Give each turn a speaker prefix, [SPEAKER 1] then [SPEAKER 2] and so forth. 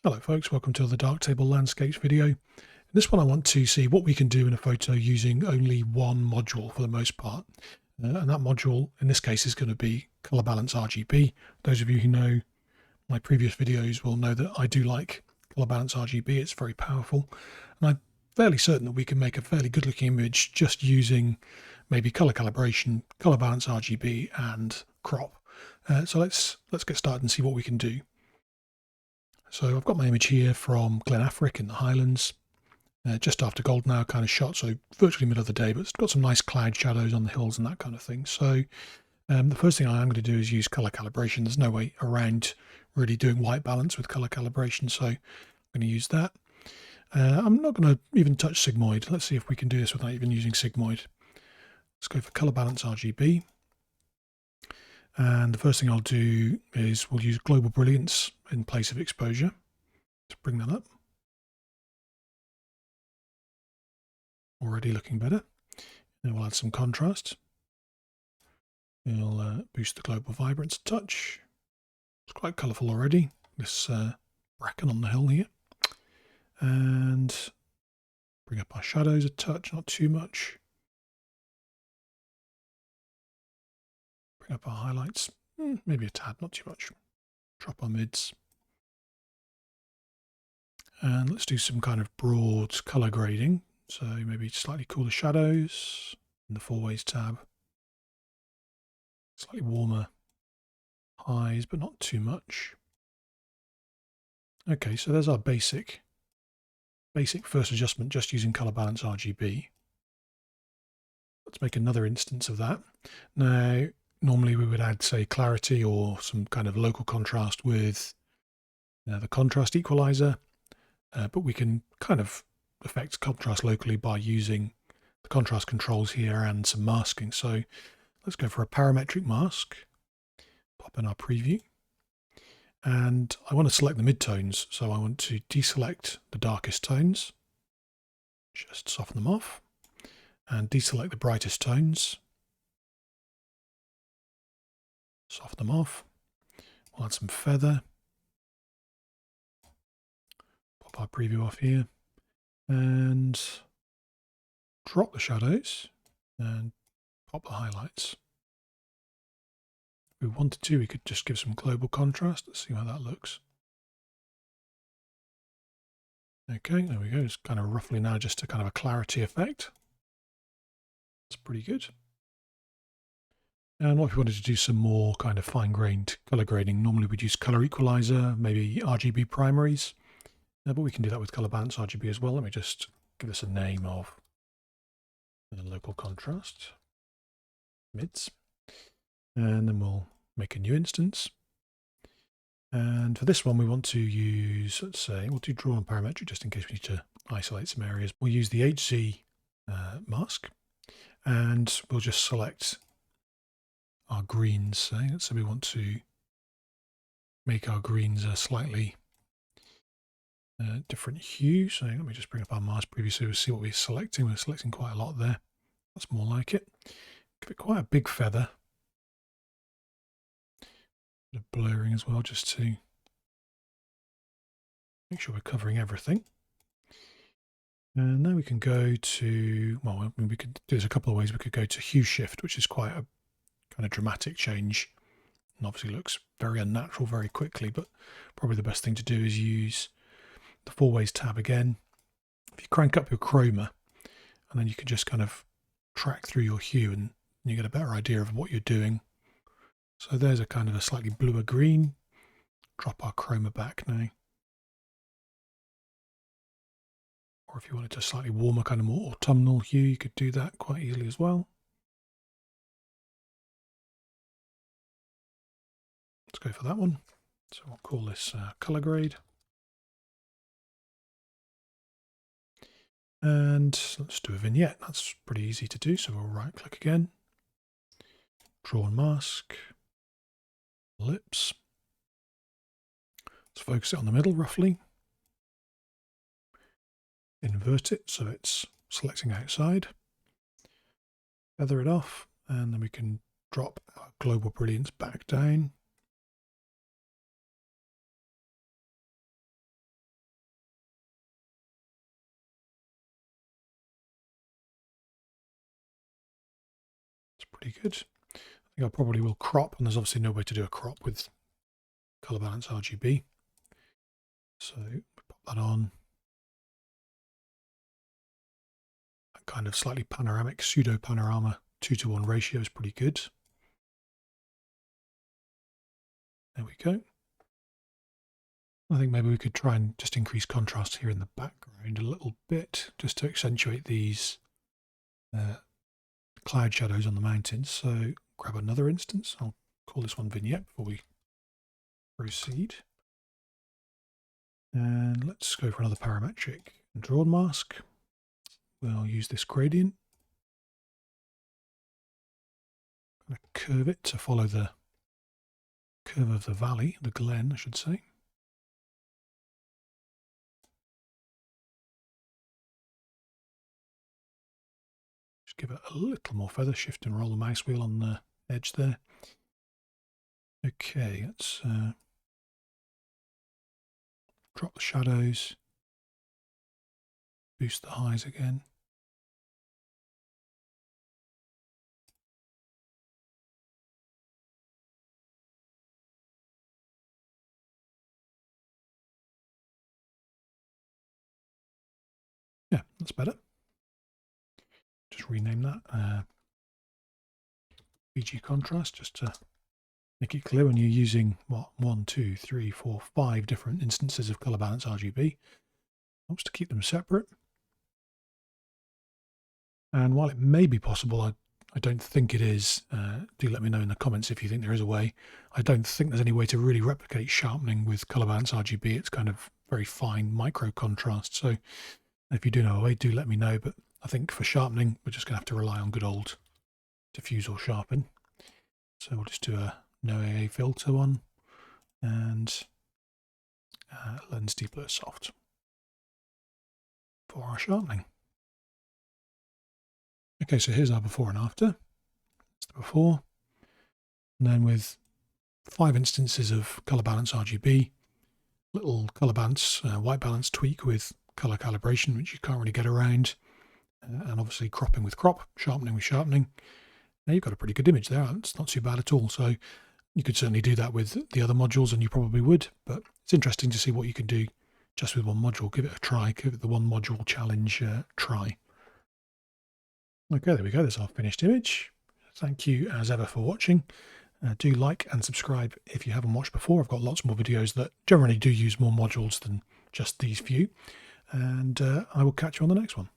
[SPEAKER 1] Hello folks, welcome to the Darktable Landscapes video. In this one I want to see what we can do in a photo using only one module for the most part. And that module in this case is going to be Color Balance RGB. Those of you who know my previous videos will know that I do like Color Balance RGB, it's very powerful. And I'm fairly certain that we can make a fairly good looking image just using maybe color calibration, Color Balance RGB and crop. So let's get started and see what we can do. So I've got my image here from Glen Affric in the Highlands, just after golden hour kind of shot, so virtually middle of the day, but it's got some nice cloud shadows on the hills and that kind of thing. So the first thing I am going to do is use color calibration. There's no way around really doing white balance with color calibration, so I'm going to use that. I'm not going to even touch sigmoid. Let's see if we can do this without even using sigmoid. Let's go for color balance RGB. And the first thing I'll do is we'll use global brilliance in place of exposure. Let's bring that up. Already looking better. Then we'll add some contrast. We'll boost the global vibrance a touch. It's quite colourful already, this bracken on the hill here. And bring up our shadows a touch, not too much. Bring up our highlights, maybe a tad, not too much. Drop our mids. And let's do some kind of broad colour grading. So maybe slightly cooler shadows in the 4 ways tab. Slightly warmer highs, but not too much. Okay, so there's our basic first adjustment just using color balance RGB. Let's make another instance of that. Now, normally we would add, say, clarity or some kind of local contrast with the contrast equalizer, but we can kind of affect contrast locally by using the contrast controls here and some masking. So let's go for a parametric mask, pop in our preview, and I want to select the midtones. So I want to deselect the darkest tones, just soften them off, and deselect the brightest tones, soften them off. We'll add some feather, pop our preview off here, and drop the shadows and pop the highlights. If we wanted to, we could just give some global contrast. Let's see how that looks. Okay, there we go. It's kind of roughly now just a kind of a clarity effect. That's pretty good. And what if we wanted to do some more kind of fine-grained color grading? Normally we'd use color equalizer, maybe RGB primaries, but we can do that with color balance RGB as well. Let me just give this a name of local contrast, mids, and then we'll make a new instance. And for this one, we want to use, let's say, we'll do draw on parametric just in case we need to isolate some areas. We'll use the HZ mask, and we'll just select our greens. So we want to make our greens a slightly different hue. So let me just bring up our mask preview so we'll see what we're selecting. We're selecting quite a lot there. That's more like it. Give it quite a big feather. Bit of blurring as well, just to make sure we're covering everything. And now we can go to, well, we could do this a couple of ways. We could go to hue shift, which is quite a kind of dramatic change, and obviously looks very unnatural very quickly, but probably the best thing to do is use the 4 ways tab again. If you crank up your chroma, and then you can just kind of track through your hue and you get a better idea of what you're doing. So there's a kind of a slightly bluer green. Drop our chroma back now. Or if you wanted a slightly warmer, kind of more autumnal hue, you could do that quite easily as well. Let's go for that one. So we'll call this color grade. And let's do a vignette. That's pretty easy to do. So we'll right click again. Draw and mask. Ellipse. Let's focus it on the middle roughly. Invert it so it's selecting outside. Feather it off, and then we can drop our global brilliance back down. pretty good. I think I probably will crop, and there's obviously no way to do a crop with color balance RGB. So pop that on. That kind of slightly panoramic pseudo panorama 2:1 ratio is pretty good. There we go. I think maybe we could try and just increase contrast here in the background a little bit, just to accentuate these cloud shadows on the mountains. So grab another instance. I'll call this one Vignette before we proceed. And let's go for another parametric and drawn mask. We'll use this gradient. I'm going to curve it to follow the curve of the valley, the glen, I should say. Just give it a little more feather, shift and roll the mouse wheel on the edge there. Okay, let's drop the shadows, boost the highs again. Yeah, that's better. Just rename that VG contrast, just to make it clear when you're using what 1, 2, 3, 4, 5 different instances of color balance RGB. Helps to keep them separate. And while it may be possible, I don't think it is. Do let me know in the comments if you think there is a way. I don't think there's any way to really replicate sharpening with color balance RGB. It's kind of very fine micro contrast. So if you do know a way, do let me know. But I think for sharpening, we're just going to have to rely on good old diffuse or sharpen. So we'll just do a no AA filter one and lens deblur soft for our sharpening. Okay, so here's our before and after. That's the before. And then with 5 instances of color balance RGB, little color balance, white balance tweak with color calibration, which you can't really get around, and obviously cropping with crop, sharpening with sharpening. Now you've got a pretty good image there. It's not too bad at all. So you could certainly do that with the other modules, and you probably would, but it's interesting to see what you can do just with one module. Give it a try, give it the one module challenge try. Okay, there we go. There's our finished image. Thank you as ever for watching. Do like and subscribe if you haven't watched before. I've got lots more videos that generally do use more modules than just these few. And I will catch you on the next one.